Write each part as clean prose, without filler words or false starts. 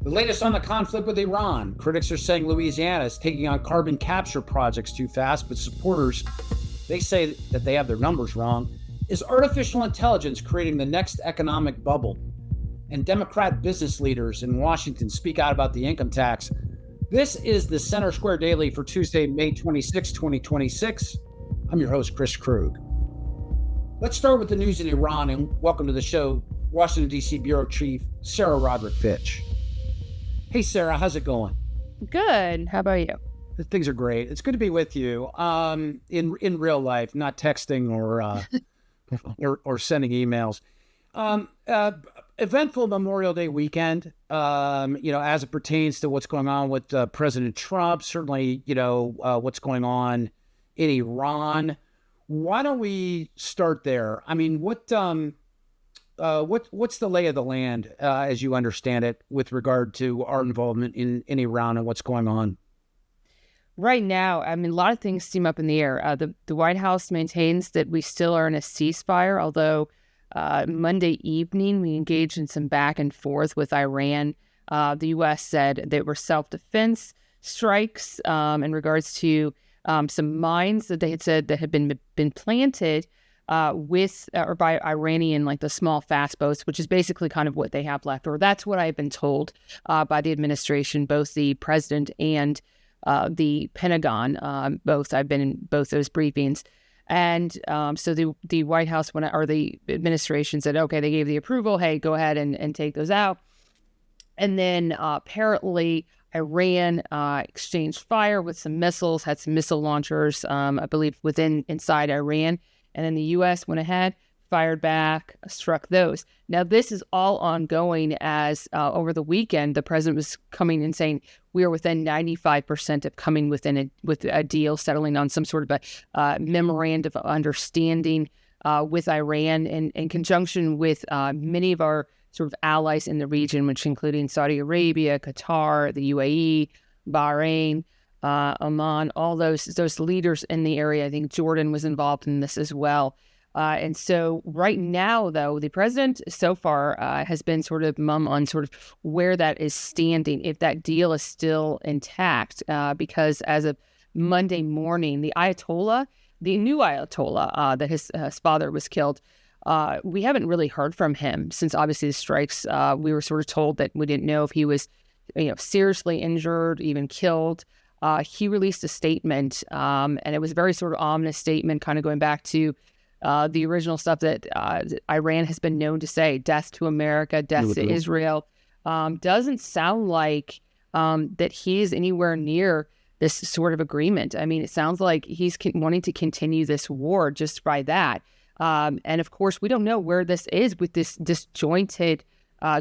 The latest on the conflict with Iran. Critics are saying Louisiana is taking on carbon capture projects too fast, but supporters, they say that they have their numbers wrong. Is artificial intelligence creating the next economic bubble? And Democrat business leaders in Washington speak out about the income tax. This is the Center Square Daily for Tuesday, May 26, 2026. I'm your host, Chris Krug. Let's start with the news in Iran, and welcome to the show, Washington, D.C. Bureau Chief Sarah Roderick-Fitch. Hey, Sarah, how's it going? Good. How about you? Things are great. It's good to be with you in real life, not texting or sending emails. Eventful Memorial Day weekend, as it pertains to what's going on with President Trump, certainly, what's going on in Iran. Why don't we start there? I mean, what's the lay of the land as you understand it with regard to our involvement in Iran and what's going on? Right now, I mean, a lot of things seem up in the air. The White House maintains that we still are in a ceasefire, although Monday evening we engaged in some back and forth with Iran. The U.S. said they were self-defense strikes in regards to some mines that they had said that had been planted by Iranian, like the small fast boats, which is basically kind of what they have left, or that's what I've been told by the administration, both the president and the Pentagon. I've been in both those briefings. And so the White House, or the administration said, okay, they gave the approval. Hey, go ahead and take those out. And then apparently Iran exchanged fire with some missiles, had some missile launchers, I believe, inside Iran. And then the U.S. went ahead, fired back, struck those. Now, this is all ongoing as over the weekend, the president was coming and saying we are within 95% of coming with a deal, settling on some sort of a memorandum of understanding with Iran in conjunction with many of our sort of allies in the region, which including Saudi Arabia, Qatar, the UAE, Bahrain, Oman, all those leaders in the area. I think Jordan was involved in this as well. And so right now, though, the president so far has been sort of mum on sort of where that is standing, if that deal is still intact, because as of Monday morning, the new Ayatollah, that his father was killed, we haven't really heard from him since obviously the strikes. We were sort of told that we didn't know if he was, seriously injured, even killed. He released a statement, and it was a very sort of ominous statement, kind of going back to the original stuff that Iran has been known to say, death to America, death to Israel. Doesn't sound like that he is anywhere near this sort of agreement. I mean, it sounds like he's wanting to continue this war just by that. And of course, we don't know where this is with this disjointed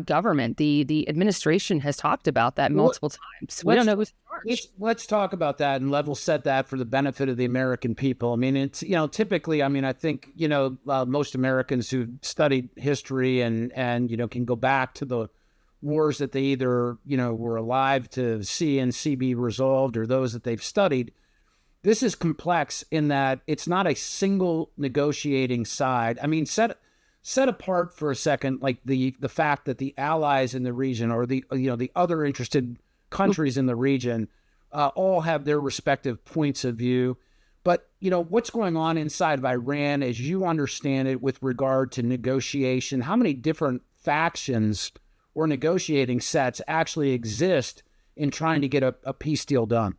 government. The administration has talked about that multiple times. We don't know who's in charge. Let's talk about that and level set that for the benefit of the American people. I mean, it's, typically, I think, most Americans who studied history and can go back to the wars that they either, were alive to see be resolved, or those that they've studied. This is complex in that it's not a single negotiating side. I mean, set apart for a second, like the fact that the allies in the region, or the other interested countries in the region, all have their respective points of view. But, what's going on inside of Iran, as you understand it, with regard to negotiation, how many different factions or negotiating sets actually exist in trying to get a peace deal done?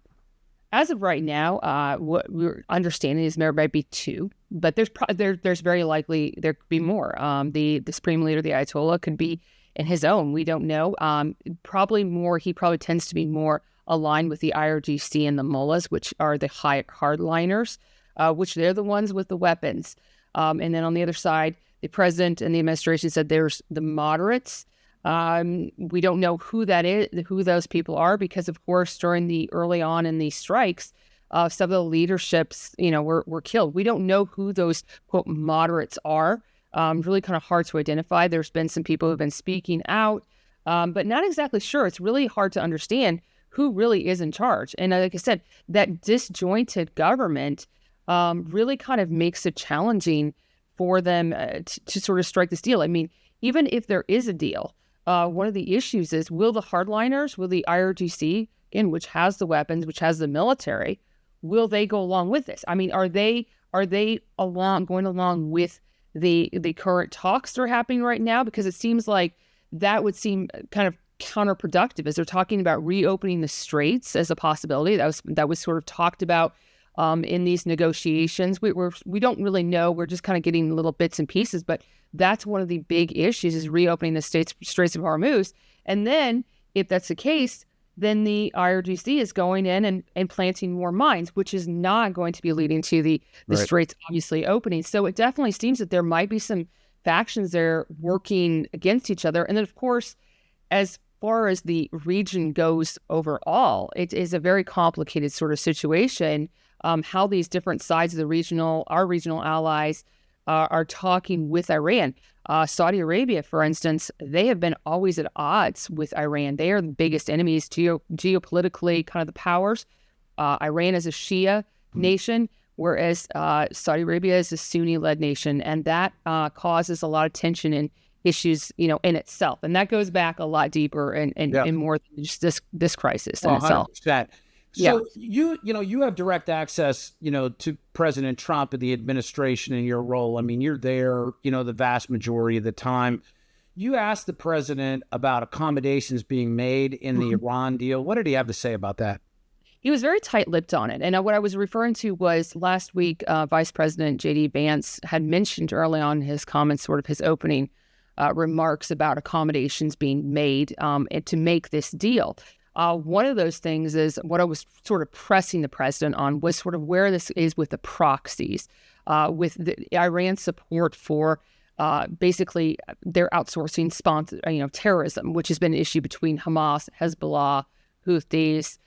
As of right now, what we're understanding is there might be two, but there's very likely there could be more. The supreme leader, the Ayatollah, could be in his own. We don't know. Probably more. He probably tends to be more aligned with the IRGC and the mullahs, which are the hardliners, which they're the ones with the weapons. And then on the other side, the president and the administration said there's the moderates. We don't know who that is, who those people are, because of course, during the early on in these strikes, some of the leaderships, were killed. We don't know who those quote moderates are. Really kind of hard to identify. There's been some people who've been speaking out, but not exactly sure. It's really hard to understand who really is in charge. And like I said, that disjointed government really kind of makes it challenging for them to sort of strike this deal. I mean, even if there is a deal, one of the issues is, will the hardliners, will the IRGC, again, which has the weapons, which has the military, will they go along with this? I mean, are they going along with the current talks that are happening right now? Because it seems like that would seem kind of counterproductive, as they're talking about reopening the straits as a possibility. That was sort of talked about in these negotiations. We don't really know. We're just kind of getting little bits and pieces, but that's one of the big issues, is reopening the Straits of Hormuz. And then, if that's the case, then the IRGC is going in and planting more mines, which is not going to be leading to the straits obviously opening. So it definitely seems that there might be some factions there working against each other. And then, of course, as far as the region goes overall, it is a very complicated sort of situation, how these different sides of our regional allies are talking with Iran. Saudi Arabia, for instance, they have been always at odds with Iran. They are the biggest enemies geopolitically, kind of the powers. Iran is a Shia nation, whereas Saudi Arabia is a Sunni-led nation, and that causes a lot of tension and issues, in itself. And that goes back a lot deeper and more than just this crisis in itself. 100%. So you have direct access, to President Trump and the administration in your role. I mean, you're there, the vast majority of the time. You asked the president about accommodations being made in the Iran deal. What did he have to say about that? He was very tight-lipped on it. And what I was referring to was last week, Vice President J.D. Vance had mentioned early on in his comments, sort of his opening remarks about accommodations being made to make this deal. One of those things is what I was sort of pressing the president on was sort of where this is with the proxies, with the Iran support for basically their outsourcing terrorism, which has been an issue between Hamas, Hezbollah, Houthis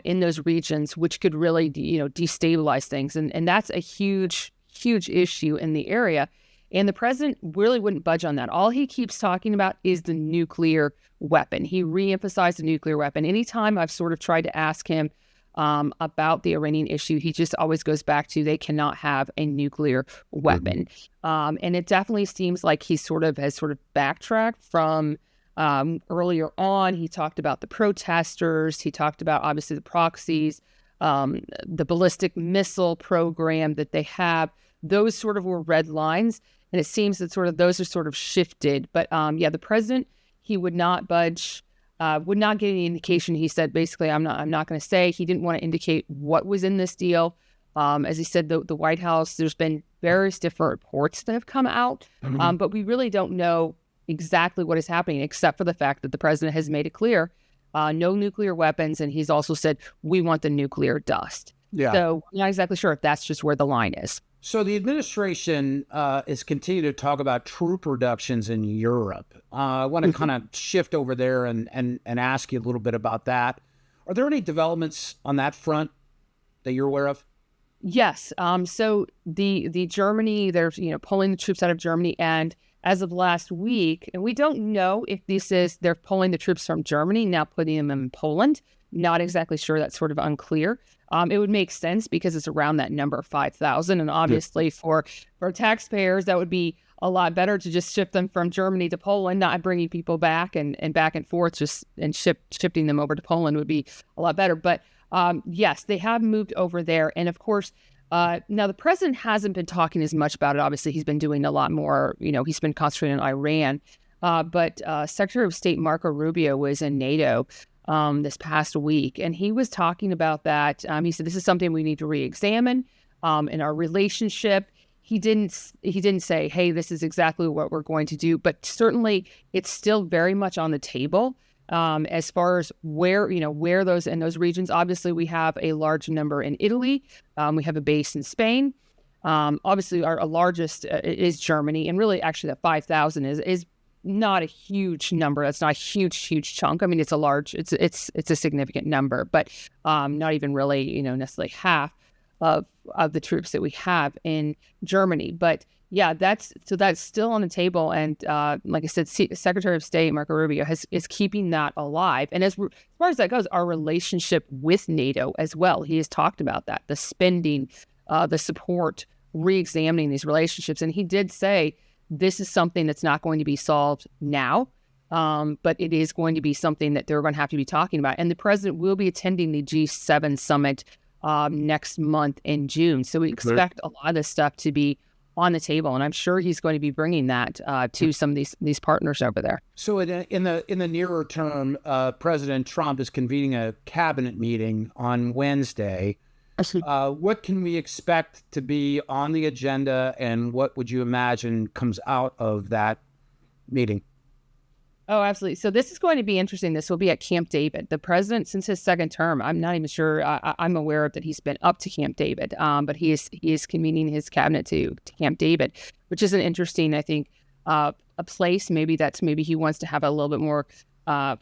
in those regions, which could really destabilize things, and that's a huge issue in the area. And the president really wouldn't budge on that. All he keeps talking about is the nuclear weapon. He reemphasized the nuclear weapon. Anytime I've sort of tried to ask him about the Iranian issue, he just always goes back to they cannot have a nuclear weapon. And it definitely seems like he has backtracked from earlier on. He talked about the protesters. He talked about, obviously, the proxies, the ballistic missile program that they have. Those sort of were red lines. And it seems that those are sort of shifted. But the president, he would not budge, would not give any indication. He said, basically, I'm not going to say. He didn't want to indicate what was in this deal. As he said, the White House, there's been various different reports that have come out, but we really don't know exactly what is happening, except for the fact that the president has made it clear, no nuclear weapons. And he's also said, we want the nuclear dust. Yeah. So I'm not exactly sure if that's just where the line is. So the administration is continuing to talk about troop reductions in Europe. I want to kind of shift over there and ask you a little bit about that. Are there any developments on that front that you're aware of? Yes. So the Germany, they're pulling the troops out of Germany, and as of last week, and we don't know if they're pulling the troops from Germany, now putting them in Poland. Not exactly sure. That's sort of unclear. It would make sense because it's around that number 5,000. And obviously for taxpayers, that would be a lot better to just ship them from Germany to Poland, not bringing people back and back and forth, and shifting them over to Poland would be a lot better. But yes, they have moved over there. And of course, now the president hasn't been talking as much about it. Obviously, he's been doing a lot more, he's been concentrating on Iran. But Secretary of State Marco Rubio was in NATO this past week, and he was talking about that. He said this is something we need to re-examine in our relationship. He didn't say, hey, this is exactly what we're going to do, but certainly it's still very much on the table as far as where those in those regions. Obviously, we have a large number in Italy. We have a base in Spain. Obviously, our largest is Germany, and really, actually, that 5,000 is not a huge number. That's not a huge chunk. I mean, it's a significant number, but not even really, necessarily half of the troops that we have in Germany. But yeah, that's still on the table. And like I said, Secretary of State Marco Rubio is keeping that alive. And as far as that goes, our relationship with NATO as well, he has talked about that, the spending, the support, re-examining these relationships. And he did say, this is something that's not going to be solved now. But it is going to be something that they're going to have to be talking about. And the president will be attending the G7 summit next month in June. So we expect a lot of this stuff to be on the table, and I'm sure he's going to be bringing that to some of these partners over there. So in the nearer term, President Trump is convening a cabinet meeting on Wednesday. What can we expect to be on the agenda, and what would you imagine comes out of that meeting? Oh, absolutely. So this is going to be interesting. This will be at Camp David. The president, since his second term, I'm not even sure. I'm aware of that he's been up to Camp David, but he is convening his cabinet to Camp David, which is an interesting, I think, a place. Maybe he wants to have a little bit more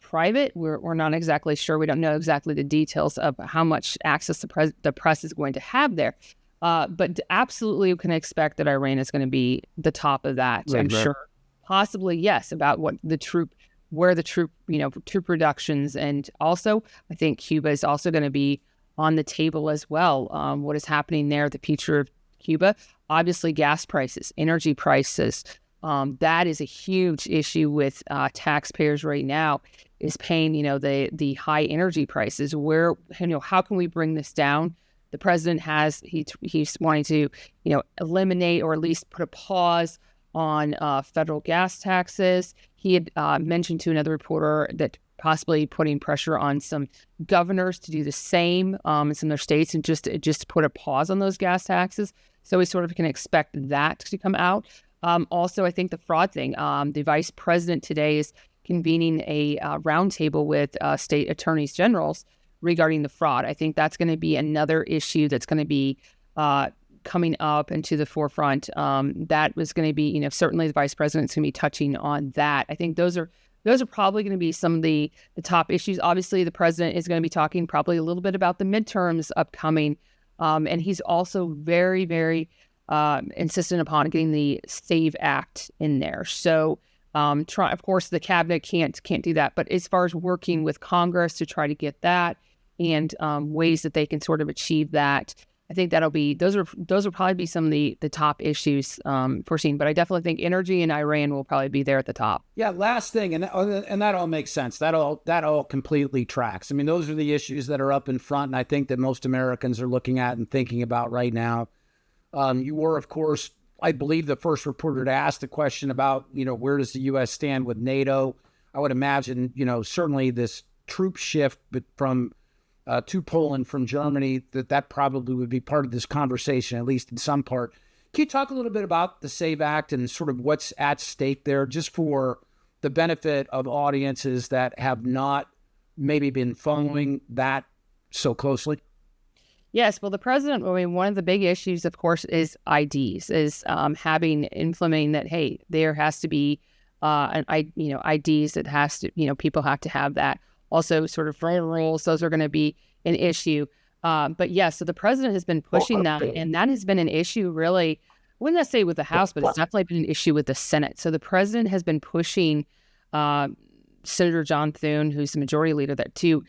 private. We're not exactly sure. We don't know exactly the details of how much access the press is going to have there. But absolutely, we can expect that Iran is going to be the top of that. Right, I'm sure. Possibly, yes, about where the troop reductions, and also I think Cuba is also going to be on the table as well. What is happening there, the future of Cuba, obviously gas prices, energy prices, that is a huge issue with taxpayers right now, is paying, the high energy prices. Where, how can we bring this down? The president he's wanting to, eliminate or at least put a pause on federal gas taxes. He had mentioned to another reporter that possibly putting pressure on some governors to do the same in some of their states, and just put a pause on those gas taxes. So we sort of can expect that to come out. Also, I think the fraud thing. The vice president today is convening a roundtable with state attorneys generals regarding the fraud. I think that's going to be another issue that's going to be coming up into the forefront. That was going to be, certainly the vice president's going to be touching on that. I think those are probably going to be some of the top issues. Obviously, the president is going to be talking probably a little bit about the midterms upcoming. And he's also very, very insistent upon getting the SAVE Act in there. So, of course, the cabinet can't do that. But as far as working with Congress to try to get that, and ways that they can sort of achieve that, I think those will probably be some of the top issues foreseen. But I definitely think energy and Iran will probably be there at the top. Yeah, last thing, and that all makes sense. That all completely tracks. I mean, those are the issues that are up in front, and I think that most Americans are looking at and thinking about right now. You were, of course, I believe, the first reporter to ask the question about, where does the U.S. stand with NATO? I would imagine, certainly this troop shift from to Poland from Germany, that probably would be part of this conversation, at least in some part. Can you talk a little bit about the SAVE Act and sort of what's at stake there, just for the benefit of audiences that have not maybe been following that so closely? Well, the president, one of the big issues, of course, is IDs, is implementing that, hey, there has to be IDs that has to, people have to have that. Also, sort of federal rules, those are going to be an issue. But so the president has been pushing that, and that has been an issue, really. I wouldn't necessarily say with the House, but it's definitely been an issue with the Senate. So the president has been pushing Senator John Thune, who's the majority leader, that to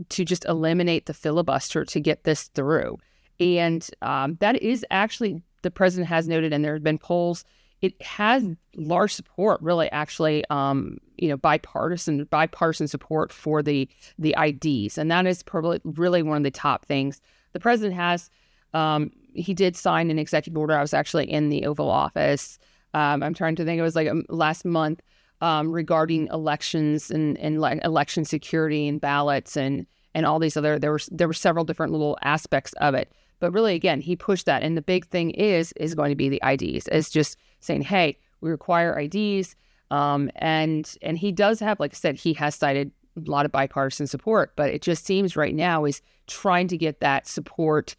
just eliminate the filibuster to get this through. And that is actually, the president has noted, and there have been polls, it has large support, really, actually, bipartisan support for the IDs. And that is probably really one of the top things. The president has, he did sign an executive order. I was actually in the Oval Office. I'm trying to think, it was like last month, regarding elections and election security and ballots and all these other, there were several different little aspects of it. But really, again, he pushed that. And the big thing is going to be the IDs. It's just saying, hey, we require IDs. And he does have, like I said, he has cited a lot of bipartisan support, but it just seems right now is trying to get that support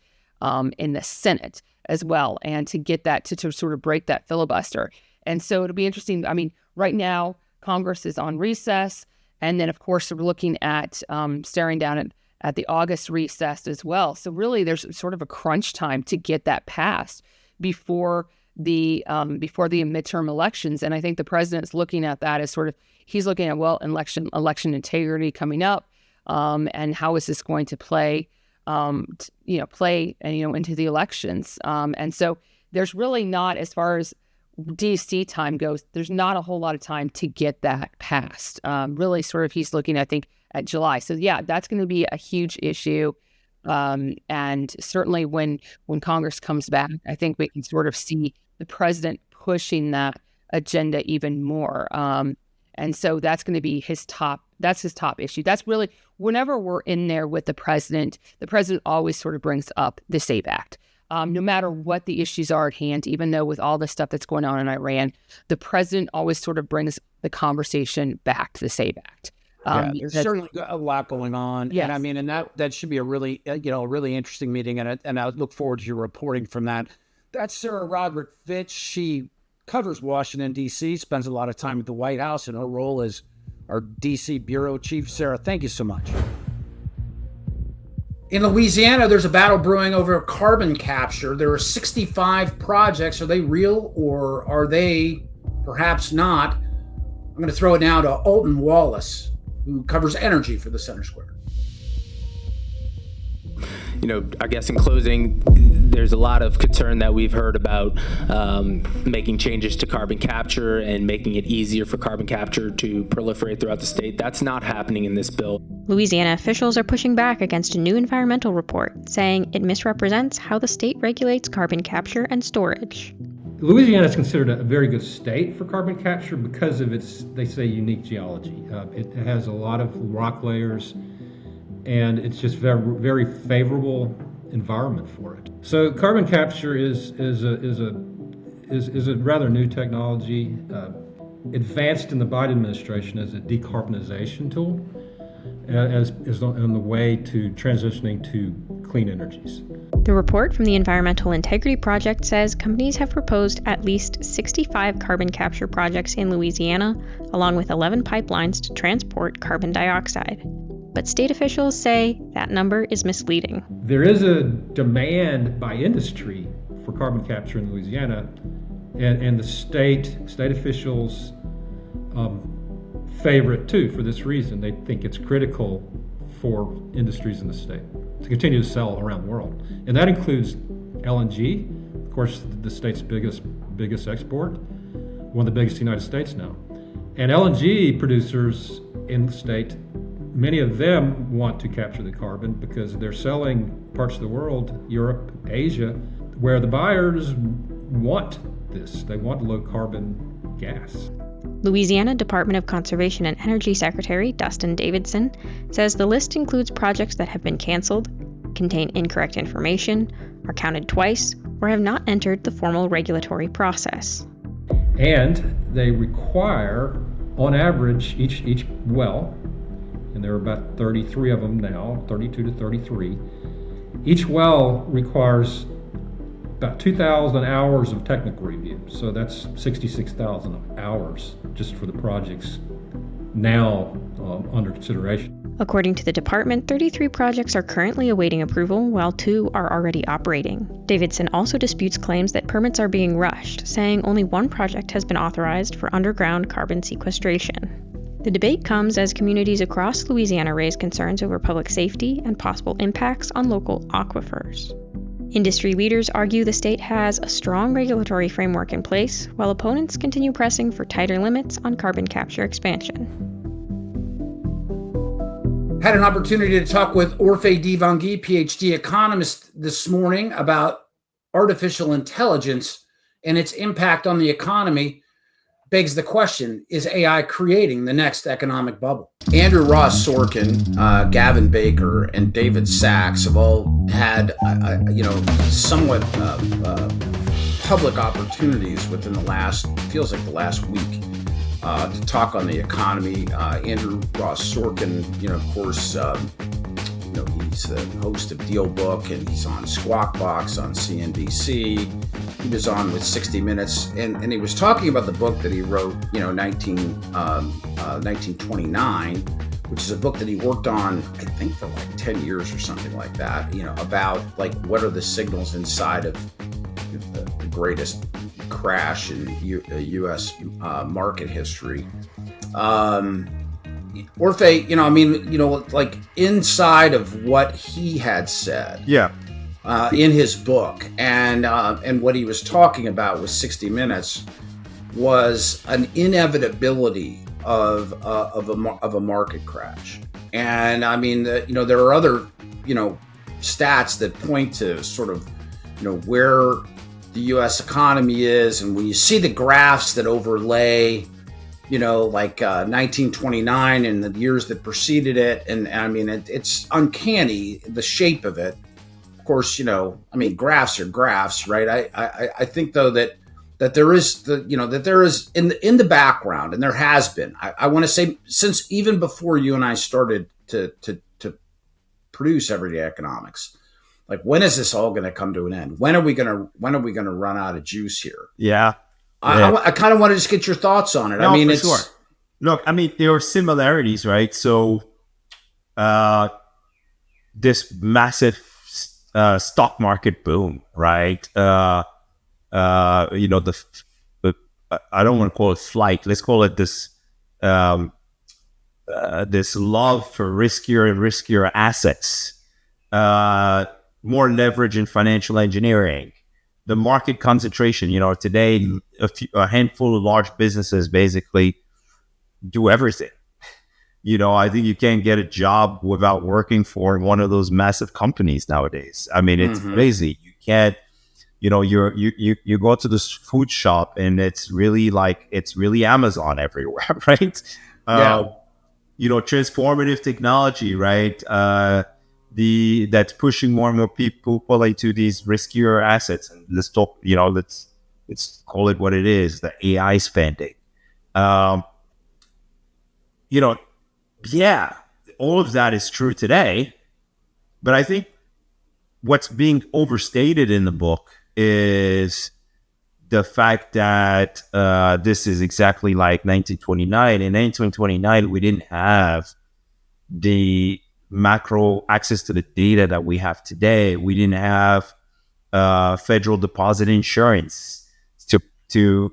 in the Senate as well, and to get that to sort of break that filibuster. And so it'll be interesting. I mean, right now, Congress is on recess. And then, of course, we're looking at staring down at the August recess as well. So really, there's sort of a crunch time to get that passed before the midterm elections. And I think the president's looking at that as sort of, he's looking at, well, election integrity coming up, and how is this going to play into the elections. And so there's really not, as far as DC time goes, there's not a whole lot of time to get that passed. Really sort of he's looking, I think, at July. So yeah, that's going to be a huge issue. And certainly when Congress comes back, I think we can sort of see the president pushing that agenda even more. And so that's going to be his top issue. That's really, whenever we're in there with the president always sort of brings up the SAVE Act. No matter what the issues are at hand, even though with all the stuff that's going on in Iran, the president always sort of brings the conversation back to the SAVE Act. There's certainly a lot going on. Yes. And I mean, and that should be a really, really interesting meeting. And I look forward to your reporting from that. That's Sarah Roderick-Fitch. She covers Washington, D.C., spends a lot of time at the White House in her role as our D.C. bureau chief. Sarah, thank you so much. In Louisiana, there's a battle brewing over carbon capture. There are 65 projects. Are they real or are they perhaps not? I'm going to throw it now to Alton Wallace, who covers energy for the Center Square. I guess in closing, there's a lot of concern that we've heard about making changes to carbon capture and making it easier for carbon capture to proliferate throughout the state. That's not happening in this bill. Louisiana officials are pushing back against a new environmental report, saying it misrepresents how the state regulates carbon capture and storage. Louisiana is considered a very good state for carbon capture because of its, they say, unique geology. It has a lot of rock layers, and it's just very, very favorable environment for it. So carbon capture is a rather new technology, advanced in the Biden administration as a decarbonization tool, as on the way to transitioning to clean energies. The report from the Environmental Integrity Project says companies have proposed at least 65 carbon capture projects in Louisiana, along with 11 pipelines to transport carbon dioxide. But state officials say that number is misleading. There is a demand by industry for carbon capture in Louisiana, and the state officials favor it too for this reason. They think it's critical for industries in the state to continue to sell around the world. And that includes LNG, of course, the state's biggest export, one of the biggest in the United States now. And LNG producers in the state, many of them want to capture the carbon because they're selling parts of the world, Europe, Asia, where the buyers want this. They want low carbon gas. Louisiana Department of Conservation and Energy Secretary Dustin Davidson says the list includes projects that have been canceled, contain incorrect information, are counted twice, or have not entered the formal regulatory process. And they require, on average, each well, and there are about 33 of them now, 32 to 33. Each well requires about 2,000 hours of technical review. So that's 66,000 hours just for the projects now under consideration. According to the department, 33 projects are currently awaiting approval, while 2 are already operating. Davidson also disputes claims that permits are being rushed, saying only 1 project has been authorized for underground carbon sequestration. The debate comes as communities across Louisiana raise concerns over public safety and possible impacts on local aquifers. Industry leaders argue the state has a strong regulatory framework in place, while opponents continue pressing for tighter limits on carbon capture expansion. Had an opportunity to talk with Orphe Divounguy, PhD economist, this morning about artificial intelligence and its impact on the economy. Begs the question, is AI creating the next economic bubble? Andrew Ross Sorkin, Gavin Baker, and David Sachs have all had, somewhat public opportunities within the last week to talk on the economy. Andrew Ross Sorkin, of course, he's the host of Deal Book, and he's on Squawk Box on CNBC. He was on with 60 Minutes, and he was talking about the book that he wrote, 1929, which is a book that he worked on, I think, for like 10 years or something like that, about like what are the signals inside of the greatest crash in U.S. Market history. Orphe, like inside of what he had said. Yeah. In his book, and what he was talking about with 60 Minutes, was an inevitability of a market crash. And I mean, there are other, stats that point to sort of, where the U.S. economy is, and when you see the graphs that overlay, 1929 and the years that preceded it, and I mean, it's uncanny, the shape of it. Of course, graphs are graphs, right? I think though that there is in the background, and there has been. I want to say since even before you and I started to produce Everyday Economics, like, when is this all going to come to an end? When are we going to run out of juice here? Yeah. I kind of want to just get your thoughts on it. No, I mean, for it's sure. Look, I mean, there are similarities, right? So, this massive stock market boom, right? I don't want to call it flight. Let's call it this this love for riskier and riskier assets, more leverage in financial engineering, the market concentration. Today a handful of large businesses basically do everything. I think you can't get a job without working for one of those massive companies nowadays. I mean, it's crazy. You can't. You go to this food shop and it's really Amazon everywhere, right? Yeah. Transformative technology, right? That's pushing more and more people into these riskier assets. And let's talk, let's call it what it is, the AI spending. Yeah, all of that is true today, but I think what's being overstated in the book is the fact that this is exactly like 1929. In 1929, we didn't have the macro access to the data that we have today. We didn't have federal deposit insurance to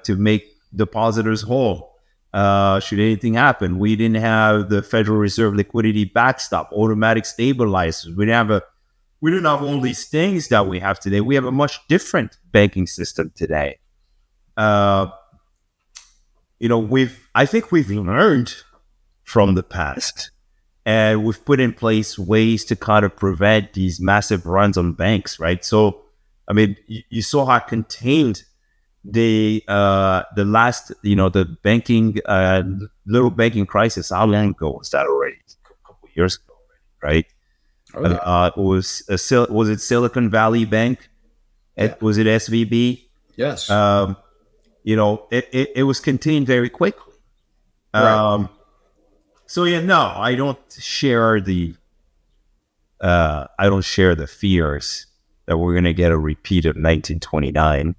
make depositors whole should anything happen. We didn't have the Federal Reserve liquidity backstop, automatic stabilizers. We didn't have all these things that we have today. We have a much different banking system today. I think we've learned from the past, and we've put in place ways to kind of prevent these massive runs on banks, right? So, I mean, you saw how contained the last, the banking, little banking crisis. How long ago was that already? A couple of years ago, right? Oh, yeah. Was it Silicon Valley Bank? Yeah. Was it SVB? Yes. It was contained very quickly. Right. So yeah, no, I don't share the fears that we're going to get a repeat of 1929.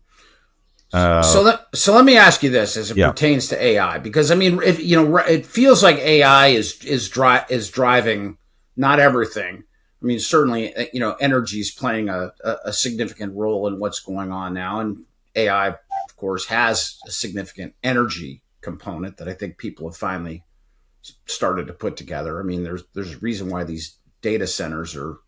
So let me ask you this as it pertains to AI, because I mean, it feels like AI is driving not everything. I mean, certainly, energy is playing a significant role in what's going on now, and AI, of course, has a significant energy component that I think people have finally started to put together. I mean, there's a reason why these data centers are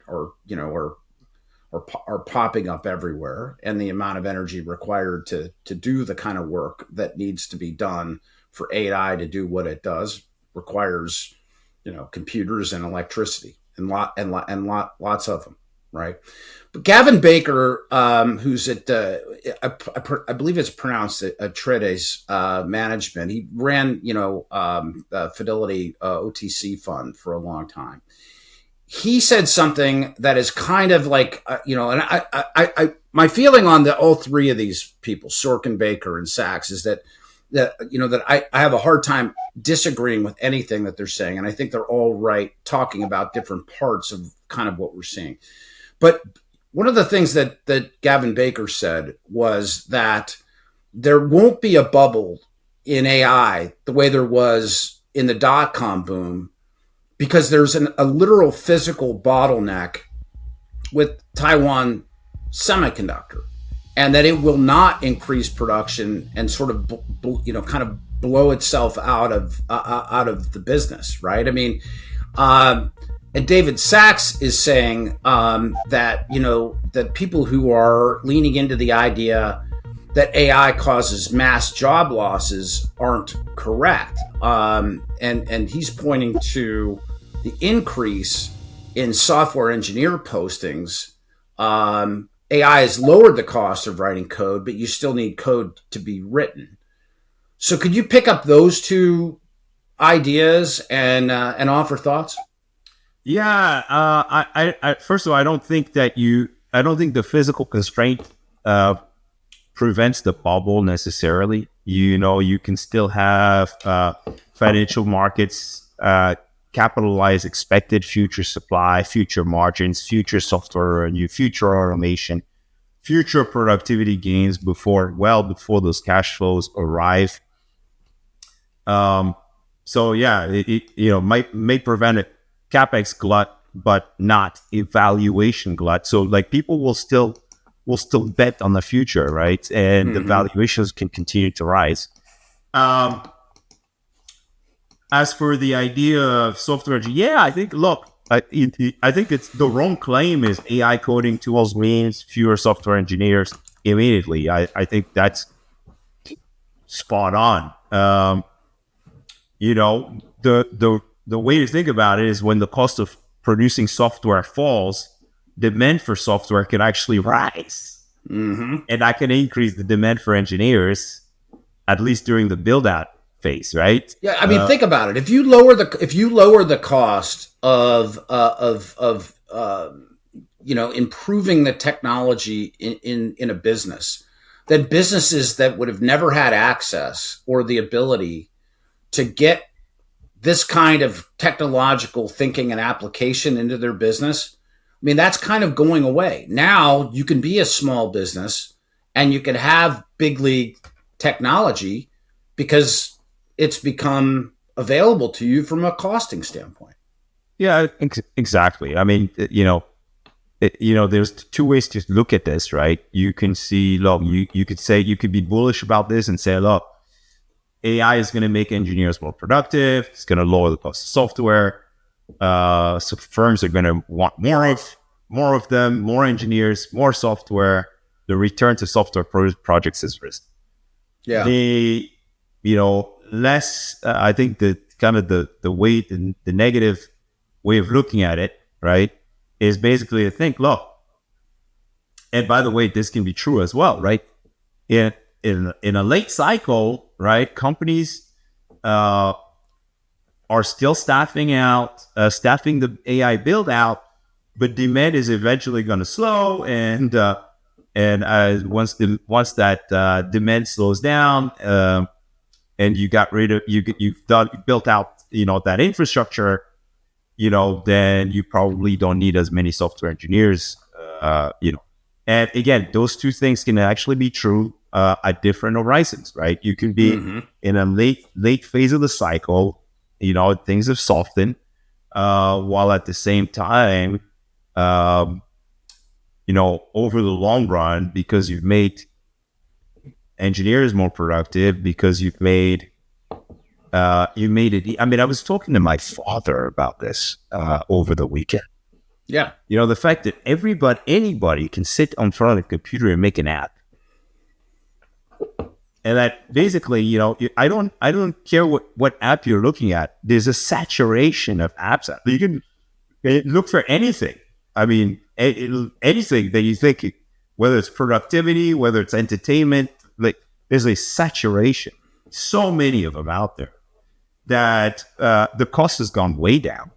popping up everywhere, and the amount of energy required to do the kind of work that needs to be done for AI to do what it does requires, computers and electricity and lots of them, right? But Gavin Baker, who's at I believe it's pronounced Atreides Management, he ran Fidelity OTC fund for a long time. He said something that is kind of like, and I my feeling on all three of these people, Sorkin, Baker, and Sachs, is that I have a hard time disagreeing with anything that they're saying. And I think they're all right talking about different parts of kind of what we're seeing. But one of the things that Gavin Baker said was that there won't be a bubble in AI the way there was in the dot-com boom, because there's a literal physical bottleneck with Taiwan Semiconductor, and that it will not increase production and sort of, kind of blow itself out of the business, right? I mean, and David Sachs is saying that, that people who are leaning into the idea that AI causes mass job losses aren't correct. And he's pointing to the increase in software engineer postings. AI has lowered the cost of writing code, but you still need code to be written. So could you pick up those two ideas and offer thoughts? Yeah. I first of all, I don't think the physical constraint prevents the bubble necessarily. You can still have financial markets capitalize expected future supply, future margins, future software revenue, future automation, future productivity gains before those cash flows arrive. So yeah, it may prevent a CapEx glut, but not evaluation glut. So like people will still bet on the future, right? And the valuations can continue to rise. As for the idea of software engineering, I think it's the wrong claim is AI coding tools means fewer software engineers immediately. I think that's spot on. The way to think about it is when the cost of producing software falls, demand for software can actually rise. And that can increase the demand for engineers, at least during the build-out phase, right? Yeah, I mean, think about it. If you lower the cost of improving the technology in a business, then businesses that would have never had access or the ability to get this kind of technological thinking and application into their business, I mean, that's kind of going away. Now you can be a small business and you can have big league technology because it's become available to you from a costing standpoint. Yeah, exactly. I mean, there's two ways to look at this, right? You can see, look, you could be bullish about this and say, look, AI is going to make engineers more productive. It's going to lower the cost of software. So firms are going to want more of them, more engineers, more software. The return to software projects is risen. Yeah. Less, I think the way, the negative way of looking at it, right, is basically to think, look, and by the way, this can be true as well, right? In a late cycle, right, companies are still staffing the AI build out, but demand is eventually going to slow, and once that demand slows down, and you built out that infrastructure, then you probably don't need as many software engineers, And again, those two things can actually be true at different horizons, right? You can be in a late phase of the cycle, things have softened, while at the same time, over the long run, because you've made engineers more productive, because you've made it. I mean, I was talking to my father about this over the weekend. Yeah. The fact that anybody can sit in front of a computer and make an app. And that basically, I don't care what app you're looking at. There's a saturation of apps. You can look for anything. I mean, anything that you think, whether it's productivity, whether it's entertainment, like there's a saturation. So many of them out there that the cost has gone way down.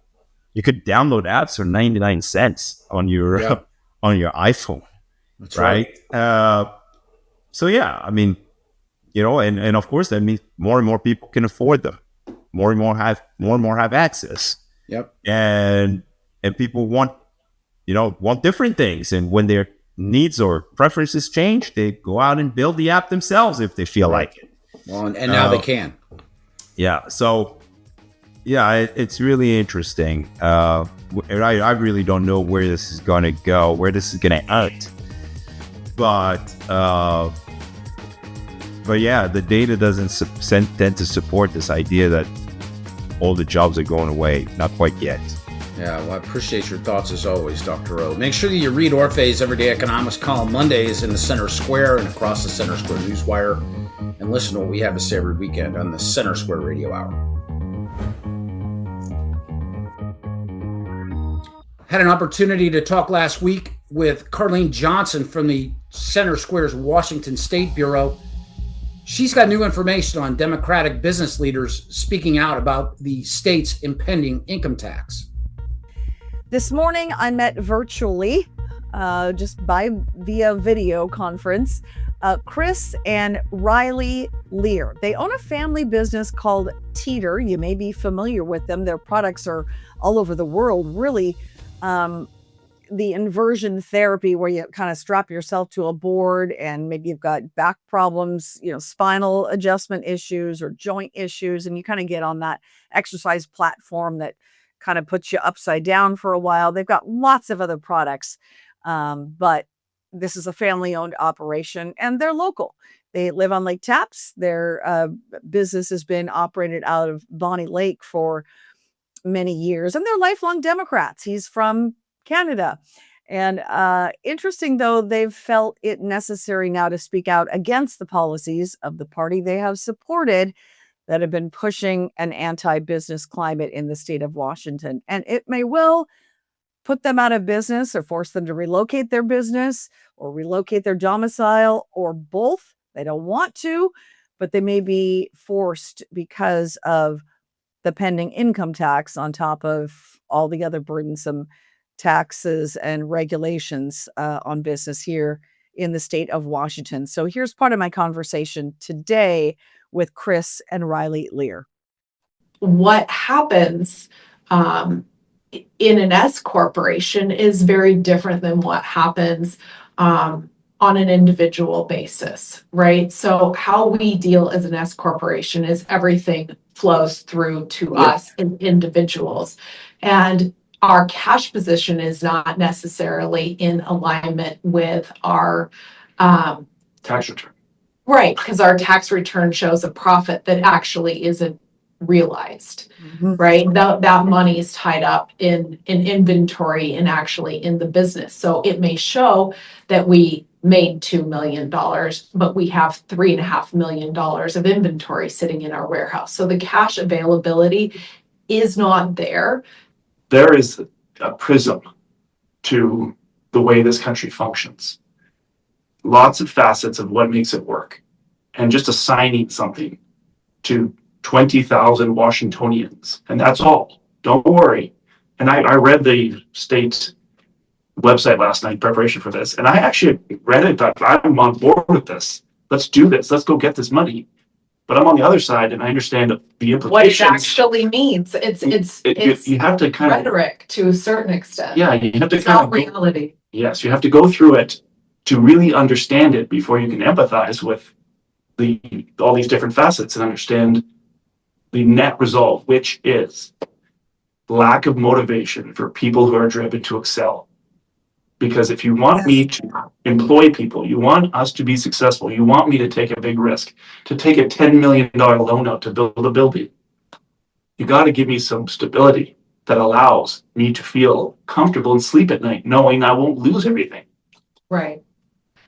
You could download apps for 99 cents on your iPhone. That's right. So yeah, I mean, and of course that means more and more people can afford them. More and more have access. Yep. And people want different things, and when their needs or preferences change, they go out and build the app themselves if they feel like it. Well, and now they can. Yeah. So. Yeah, it's really interesting. I really don't know where this is going to go, where this is going to end. But yeah, the data doesn't tend to support this idea that all the jobs are going away. Not quite yet. Yeah, well, I appreciate your thoughts as always, Dr. O. Make sure that you read Orphe's Everyday Economics column Mondays in the Center Square and across the Center Square Newswire, and listen to what we have to say every weekend on the Center Square Radio Hour. Had an opportunity to talk last week with Carlene Johnson from the Center Square's Washington State Bureau. She's got new information on Democratic business leaders speaking out about the state's impending income tax. This morning, I met virtually, just via video conference, Chris and Riley Lear. They own a family business called Teeter. You may be familiar with them. Their products are all over the world. Really, the inversion therapy where you kind of strap yourself to a board and maybe you've got back problems, spinal adjustment issues or joint issues, and you kind of get on that exercise platform that kind of puts you upside down for a while. They've got lots of other products, but this is a family-owned operation, and they're local. They live on Lake Tapps. Their business has been operated out of Bonnie Lake for many years, and they're lifelong Democrats. He's from Canada. And interesting, though, they've felt it necessary now to speak out against the policies of the party they have supported that have been pushing an anti-business climate in the state of Washington. And it may well put them out of business or force them to relocate their business or relocate their domicile or both. They don't want to, but they may be forced because of the pending income tax on top of all the other burdensome taxes and regulations on business here in the state of Washington. So here's part of my conversation today with Chris and Riley Lear. What happens in an S corporation is very different than what happens on an individual basis, right? So how we deal as an S corporation is everything flows through to us as individuals. And our cash position is not necessarily in alignment with our tax return. Right, because our tax return shows a profit that actually isn't realized, right? That money is tied up in inventory and actually in the business. So it may show that we made $2 million, but we have $3.5 million of inventory sitting in our warehouse. So the cash availability is not there. There is a prism to the way this country functions. Lots of facets of what makes it work. And just assigning something to 20,000 Washingtonians, and that's all. Don't worry. And I read the state website last night in preparation for this, and I actually read it, thought, I'm on board with this. Let's do this. Let's go get this money. But I'm on the other side, and I understand the implications. What it actually means. It's you have to kind rhetoric to a certain extent. Yeah, you have to it's kind not of reality. Yes, you have to go through it to really understand it before you can empathize with all these different facets and understand the net result, which is lack of motivation for people who are driven to excel. Because if you want me to employ people, you want us to be successful, you want me to take a big risk, to take a $10 million loan out to build a building, you got to give me some stability that allows me to feel comfortable and sleep at night, knowing I won't lose everything. Right.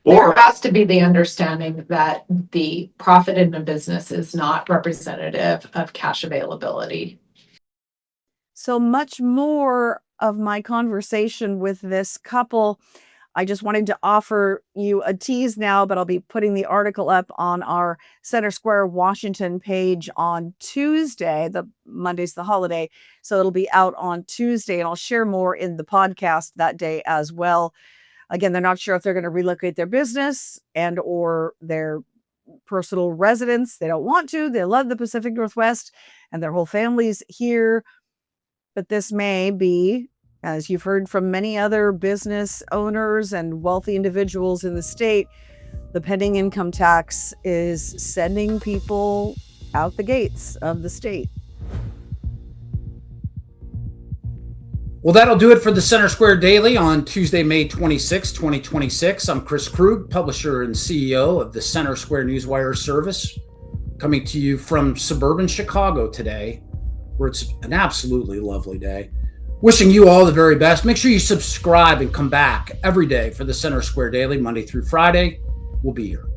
Or there has to be the understanding that the profit in a business is not representative of cash availability. So much more of my conversation with this couple. I just wanted to offer you a tease now, but I'll be putting the article up on our Center Square Washington page on Tuesday. Monday's the holiday, so it'll be out on Tuesday, and I'll share more in the podcast that day as well. Again, they're not sure if they're going to relocate their business and or their personal residence. They don't want to. They love the Pacific Northwest and their whole family's here. But this may be, as you've heard from many other business owners and wealthy individuals in the state, the pending income tax is sending people out the gates of the state. Well, that'll do it for the Center Square Daily on Tuesday, May 26, 2026. I'm Chris Krug, publisher and CEO of the Center Square Newswire service, coming to you from suburban Chicago today, where it's an absolutely lovely day. Wishing you all the very best. Make sure you subscribe and come back every day for the Center Square Daily, Monday through Friday. We'll be here.